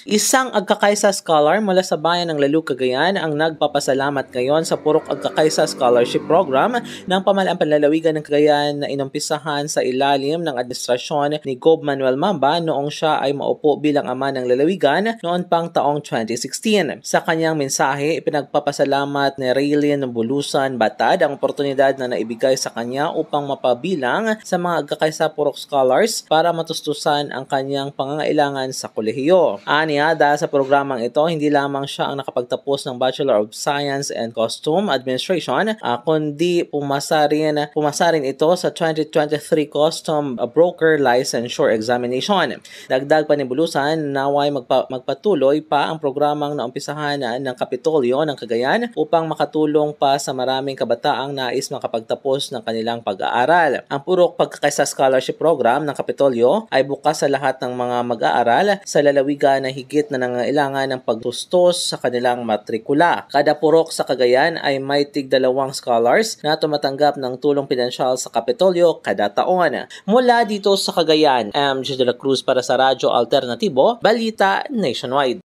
Isang Agkakaisa Scholar mula sa bayan ng Lalu, Cagayan ang nagpapasalamat ngayon sa Purok Agkakaisa Scholarship Program ng Pamahalaang Panlalawigan ng Cagayan na inumpisahan sa ilalim ng administrasyon ni Gob Manuel Mamba noong siya ay maupo bilang ama ng lalawigan noon pang taong 2016. Sa kanyang mensahe, ipinagpapasalamat ni Raylin Bulusan Batad ang oportunidad na naibigay sa kanya upang mapabilang sa mga Agkakaisa Purok Scholars para matustusan ang kanyang pangangailangan sa kolehiyo. Dahil sa programang ito, hindi lamang siya ang nakapagtapos ng Bachelor of Science and Costume Administration, kundi pumasa rin ito sa 2023 Custom Broker Licensure Examination. Dagdag pa ni Bulusan, naway magpatuloy pa ang programang naumpisahan ng Kapitolyo ng Cagayan upang makatulong pa sa maraming kabataang nais makapagtapos ng kanilang pag-aaral. Ang Purok Pagkakaisa Scholarship Program ng Kapitolyo ay bukas sa lahat ng mga mag-aaral sa lalawigan na higit na nangailangan ng pagtustos sa kanilang matrikula. Kada purok sa Cagayan ay may tig-2 scholars na tumatanggap ng tulong pinansyal sa Kapitolyo kada taon. Mula dito sa Cagayan, MJ de la Cruz para sa Radyo Alternatibo, Balita Nationwide.